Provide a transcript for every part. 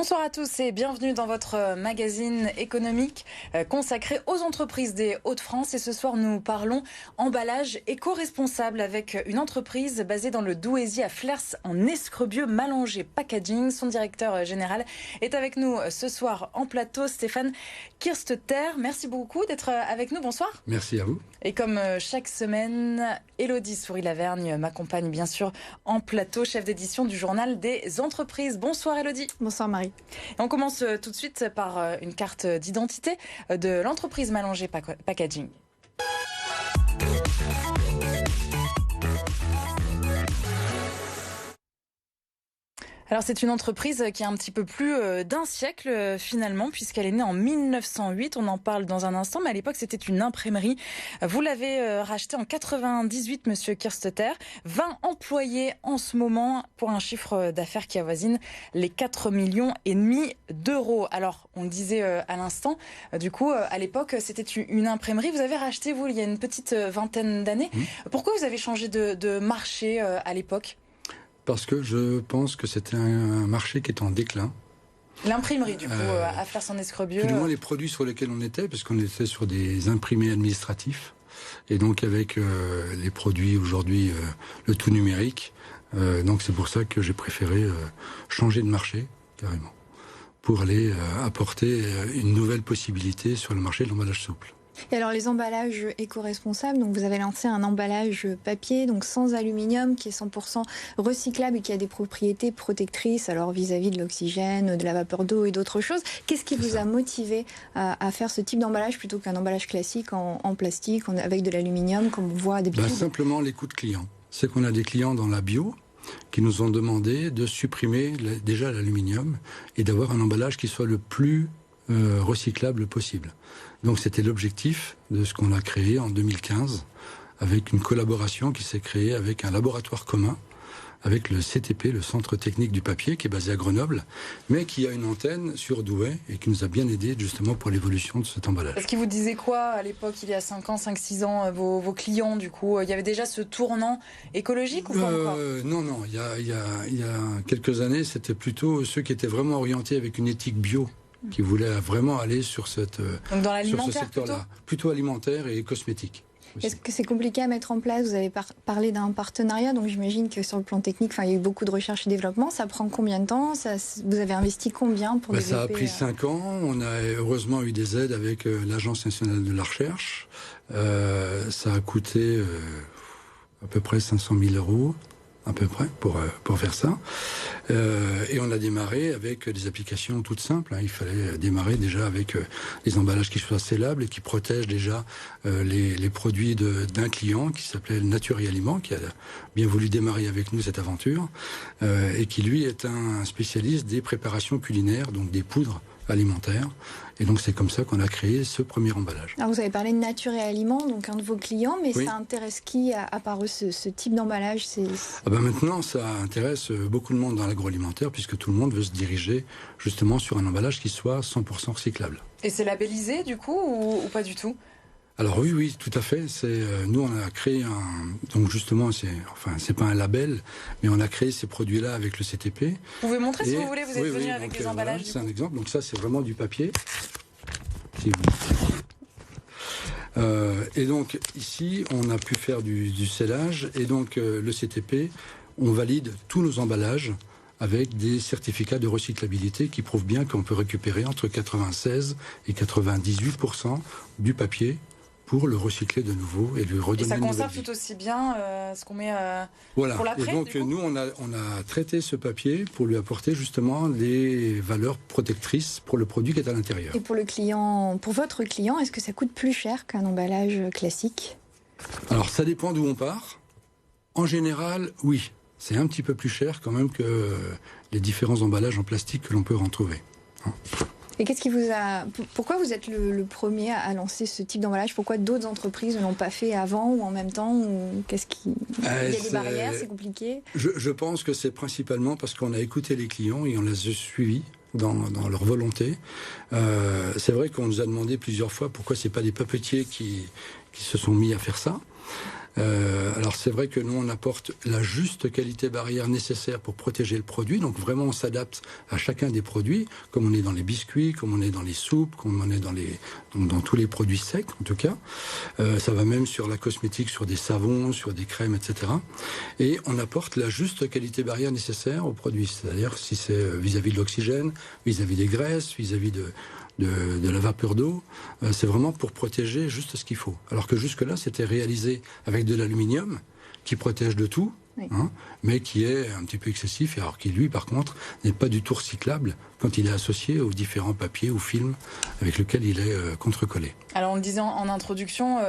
Bonsoir à tous et bienvenue dans votre magazine économique consacré aux entreprises des Hauts-de-France. Et ce soir, nous parlons emballage éco-responsable avec une entreprise basée dans le Douaisis à Flers en Escrebieux, Mallanger Packaging. Son directeur général est avec nous ce soir en plateau, Stéphane Kirsteter. Merci beaucoup d'être avec nous. Bonsoir. Merci à vous. Et comme chaque semaine, Élodie Souris-Lavergne m'accompagne bien sûr en plateau, chef d'édition du journal des entreprises. Bonsoir Élodie. Bonsoir Marie. On commence tout de suite par une carte d'identité de l'entreprise Mallanger Packaging. Alors c'est une entreprise qui a un petit peu plus d'un siècle finalement, puisqu'elle est née en 1908. On en parle dans un instant, mais à l'époque c'était une imprimerie. Vous l'avez rachetée en 98, monsieur Kirsteter. 20 employés en ce moment pour un chiffre d'affaires qui avoisine les 4,5 millions d'euros. Alors on le disait à l'instant, du coup à l'époque c'était une imprimerie. Vous avez racheté vous il y a une petite vingtaine d'années. Pourquoi vous avez changé de marché à l'époque ? Parce que je pense que c'était un marché qui est en déclin. L'imprimerie, du coup, à Flers-en-Escrebieux. Plus ou moins les produits sur lesquels on était, parce qu'on était sur des imprimés administratifs. Et donc avec les produits aujourd'hui, le tout numérique. Donc c'est pour ça que j'ai préféré changer de marché, carrément, pour aller apporter une nouvelle possibilité sur le marché de l'emballage souple. Et alors les emballages éco-responsables, donc vous avez lancé un emballage papier, donc sans aluminium, qui est 100% recyclable et qui a des propriétés protectrices, alors vis-à-vis de l'oxygène, de la vapeur d'eau et d'autres choses. Qu'est-ce qui vous a motivé à faire ce type d'emballage plutôt qu'un emballage classique en plastique, avec de l'aluminium, comme on voit d'habitude ? Simplement les coûts de clients. C'est qu'on a des clients dans la bio qui nous ont demandé de supprimer déjà l'aluminium et d'avoir un emballage qui soit le plus recyclable possible. Donc c'était l'objectif de ce qu'on a créé en 2015 avec une collaboration qui s'est créée avec un laboratoire commun avec le CTP, le Centre Technique du Papier, qui est basé à Grenoble, mais qui a une antenne sur Douai et qui nous a bien aidé justement pour l'évolution de cet emballage. Est-ce qu'ils vous disaient quoi à l'époque, il y a 5-6 ans, vos clients du coup ? Il y avait déjà ce tournant écologique ou pas encore ? Non, il y a quelques années, c'était plutôt ceux qui étaient vraiment orientés avec une éthique bio, qui voulaient vraiment aller sur cette donc dans l'alimentaire, sur ce secteur-là, plutôt alimentaire et cosmétique. Aussi. Est-ce que c'est compliqué à mettre en place ? Vous avez parlé d'un partenariat, donc j'imagine que sur le plan technique, il y a eu beaucoup de recherche et développement. Ça prend combien de temps ? Vous avez investi combien pour développer ? Ça a pris 5 ans. On a heureusement eu des aides avec l'Agence nationale de la recherche. Ça a coûté à peu près 500 000 euros. À peu près, pour faire ça. Et on a démarré avec des applications toutes simples. Il fallait démarrer déjà avec des emballages qui soient scellables et qui protègent déjà les produits d'un client qui s'appelait Nature et Aliments, qui a bien voulu démarrer avec nous cette aventure, et qui lui est un spécialiste des préparations culinaires, donc des poudres alimentaire. Et donc c'est comme ça qu'on a créé ce premier emballage. Alors vous avez parlé de Nature et Aliments, donc un de vos clients, mais oui. Ça intéresse qui à part eux, ce type d'emballage ? Maintenant ça intéresse beaucoup de monde dans l'agroalimentaire, puisque tout le monde veut se diriger justement sur un emballage qui soit 100% recyclable. Et c'est labellisé du coup ou pas du tout ? Alors oui, tout à fait. Nous, on a créé donc justement, c'est pas un label, mais on a créé ces produits-là avec le CTP. Vous pouvez montrer si vous voulez. Vous êtes venu avec les emballages. Voilà, c'est un exemple. Donc ça, c'est vraiment du papier. Et donc ici, on a pu faire du scellage. Et donc le CTP, on valide tous nos emballages avec des certificats de recyclabilité qui prouvent bien qu'on peut récupérer entre 96 et 98% du papier pour le recycler de nouveau et lui redonner une nouvelle vie. Et ça conserve tout aussi bien ce qu'on met voilà. Pour l'après. Et donc nous, on a traité ce papier pour lui apporter justement des valeurs protectrices pour le produit qui est à l'intérieur. Et pour le client, pour votre client, est-ce que ça coûte plus cher qu'un emballage classique ? Alors ça dépend d'où on part. En général, oui. C'est un petit peu plus cher quand même que les différents emballages en plastique que l'on peut retrouver. Et qu'est-ce qui vous a... Pourquoi vous êtes le premier à lancer ce type d'emballage ? Pourquoi d'autres entreprises ne l'ont pas fait avant ou en même temps ou qu'est-ce qui... Il y a des barrières, c'est compliqué ? Je pense que c'est principalement parce qu'on a écouté les clients et on les a suivis dans leur volonté. C'est vrai qu'on nous a demandé plusieurs fois pourquoi c'est pas des papetiers qui se sont mis à faire ça. Alors c'est vrai que nous on apporte la juste qualité barrière nécessaire pour protéger le produit, donc vraiment on s'adapte à chacun des produits, comme on est dans les biscuits, comme on est dans les soupes, comme on est dans tous les produits secs en tout cas. Ça va même sur la cosmétique, sur des savons, sur des crèmes, etc. Et on apporte la juste qualité barrière nécessaire aux produits, c'est-à-dire si c'est vis-à-vis de l'oxygène, vis-à-vis des graisses, vis-à-vis de la vapeur d'eau, c'est vraiment pour protéger juste ce qu'il faut. Alors que jusque-là, c'était réalisé avec de l'aluminium qui protège de tout, oui. Mais qui est un petit peu excessif, alors qui, lui, par contre, n'est pas du tout recyclable quand il est associé aux différents papiers ou films avec lesquels il est contrecollé. Alors, on le disait en introduction,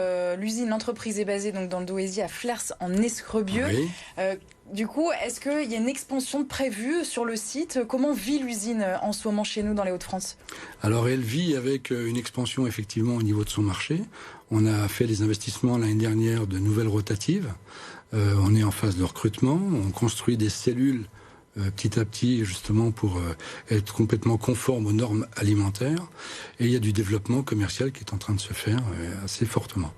l'entreprise est basée donc, dans le Douaisis à Flers en Escrebieux. Oui. Du coup, est-ce qu'il y a une expansion prévue sur le site? Comment vit l'usine en ce moment chez nous dans les Hauts-de-France? Alors, elle vit avec une expansion effectivement au niveau de son marché. On a fait des investissements l'année dernière de nouvelles rotatives. On est en phase de recrutement. On construit des cellules petit à petit justement pour être complètement conforme aux normes alimentaires. Et il y a du développement commercial qui est en train de se faire assez fortement.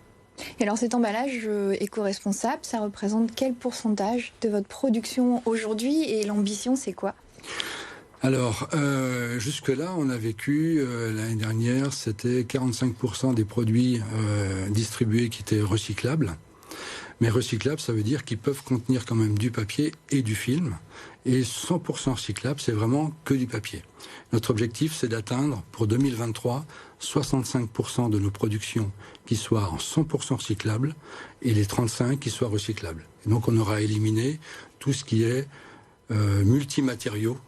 Et alors cet emballage éco-responsable, ça représente quel pourcentage de votre production aujourd'hui et l'ambition c'est quoi? Alors, jusque-là, on a vécu, l'année dernière, c'était 45% des produits distribués qui étaient recyclables. Mais recyclables, ça veut dire qu'ils peuvent contenir quand même du papier et du film. Et 100% recyclable, c'est vraiment que du papier. Notre objectif, c'est d'atteindre, pour 2023, 65% de nos productions qui soient en 100% recyclables et les 35% qui soient recyclables. Et donc, on aura éliminé tout ce qui est multimatériaux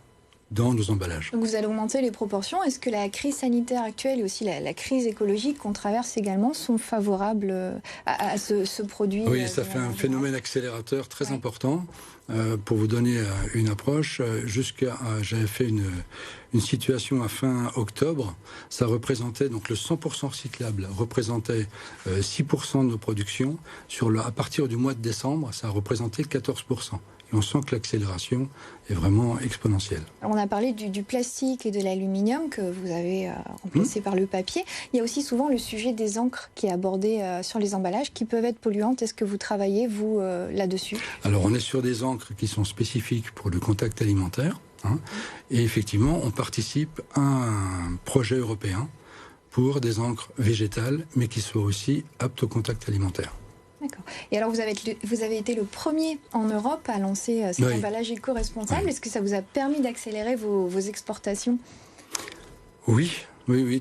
dans nos emballages. Donc vous allez augmenter les proportions. Est-ce que la crise sanitaire actuelle et aussi la crise écologique qu'on traverse également sont favorables à ce produit? Oui, ça fait un phénomène accélérateur très important. Pour vous donner une approche, j'avais fait une situation à fin octobre. Ça représentait, donc le 100% recyclable représentait 6% de nos productions. À partir du mois de décembre, ça a représenté 14%. Et on sent que l'accélération est vraiment exponentielle. Alors on a parlé du plastique et de l'aluminium que vous avez remplacé par le papier. Il y a aussi souvent le sujet des encres qui est abordé sur les emballages, qui peuvent être polluantes. Est-ce que vous travaillez, vous, là-dessus? Alors on est sur des encres qui sont spécifiques pour le contact alimentaire. Et effectivement, on participe à un projet européen pour des encres végétales, mais qui soient aussi aptes au contact alimentaire. D'accord. Et alors, vous avez été le premier en Europe à lancer cet emballage éco-responsable. Oui. Est-ce que ça vous a permis d'accélérer vos exportations? Oui,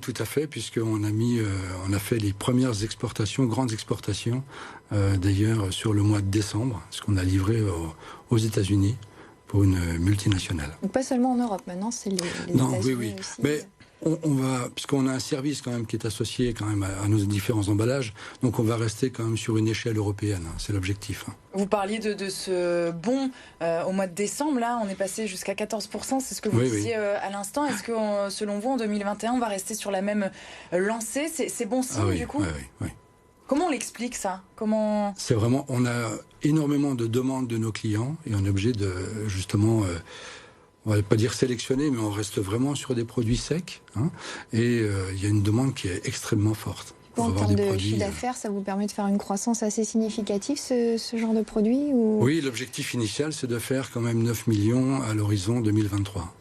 tout à fait, puisqu'on on a fait les premières exportations, grandes exportations, d'ailleurs sur le mois de décembre, ce qu'on a livré aux États-Unis pour une multinationale. Donc pas seulement en Europe, maintenant, c'est les États-Unis aussi. Mais on va, puisqu'on a un service quand même qui est associé quand même à nos différents emballages, donc on va rester quand même sur une échelle européenne, c'est l'objectif. Vous parliez de ce bond au mois de décembre, là on est passé jusqu'à 14%, c'est ce que vous disiez à l'instant. Est-ce que selon vous en 2021 on va rester sur la même lancée? C'est bon signe du coup? Oui. Comment on l'explique ça? C'est vraiment, on a énormément de demandes de nos clients et on est obligé de justement... on ne va pas dire sélectionner, mais on reste vraiment sur des produits secs. Et il y a une demande qui est extrêmement forte. En termes de chiffre d'affaires, ça vous permet de faire une croissance assez significative, ce genre de produit Oui, l'objectif initial, c'est de faire quand même 9 millions à l'horizon 2023.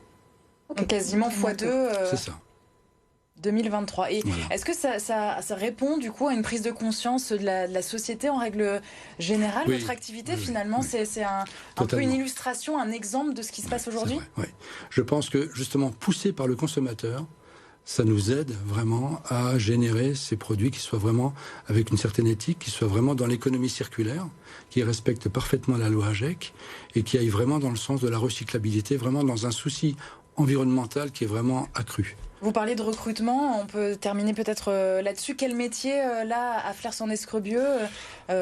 Donc quasiment x2. C'est ça. 2023. Et voilà. Est-ce que ça répond du coup à une prise de conscience de la société en règle générale? Votre activité finalement, c'est un peu une illustration, un exemple de ce qui se passe aujourd'hui? Oui. Je pense que justement poussé par le consommateur, ça nous aide vraiment à générer ces produits qui soient vraiment avec une certaine éthique, qui soient vraiment dans l'économie circulaire, qui respectent parfaitement la loi AGEC et qui aillent vraiment dans le sens de la recyclabilité, vraiment dans un souci environnemental qui est vraiment accru. Vous parlez de recrutement, on peut terminer peut-être là-dessus. Quel métier, là, à Flers-en-Escrebieux,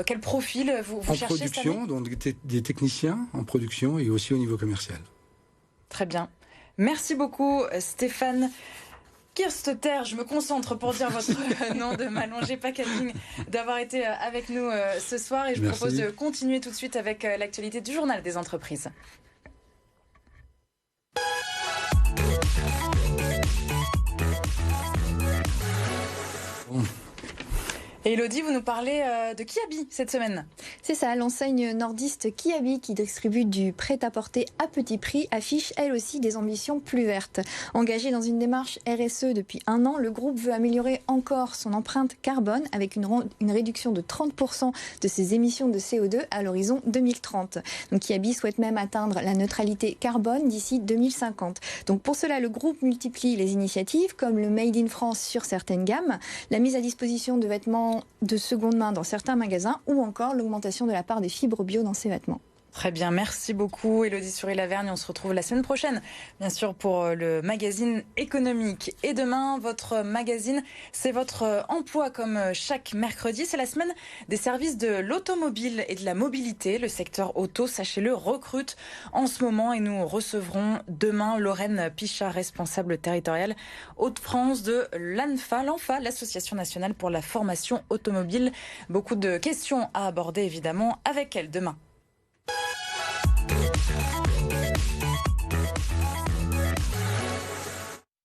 quel profil vous cherchez? En production, donc des techniciens en production et aussi au niveau commercial. Très bien. Merci beaucoup, Stéphane Kirsteter. Je me concentre pour dire votre nom de m'allonger packaging, d'avoir été avec nous ce soir. Et je vous propose de continuer tout de suite avec l'actualité du Journal des entreprises. Et Elodie, vous nous parlez de Kiabi cette semaine. C'est ça, l'enseigne nordiste Kiabi qui distribue du prêt-à-porter à petit prix affiche elle aussi des ambitions plus vertes. Engagée dans une démarche RSE depuis 1 an, le groupe veut améliorer encore son empreinte carbone avec une réduction de 30% de ses émissions de CO2 à l'horizon 2030. Donc Kiabi souhaite même atteindre la neutralité carbone d'ici 2050. Donc pour cela, le groupe multiplie les initiatives comme le Made in France sur certaines gammes, la mise à disposition de vêtements de seconde main dans certains magasins ou encore l'augmentation de la part des fibres bio dans ces vêtements. Très bien, merci beaucoup Elodie Souris-Lavergne. On se retrouve la semaine prochaine, bien sûr, pour le magazine économique. Et demain, votre magazine, c'est votre emploi comme chaque mercredi. C'est la semaine des services de l'automobile et de la mobilité. Le secteur auto, sachez-le, recrute en ce moment et nous recevrons demain Lorraine Pichard, responsable territoriale Hauts-de-France de l'ANFA, l'Association nationale pour la formation automobile. Beaucoup de questions à aborder évidemment avec elle demain.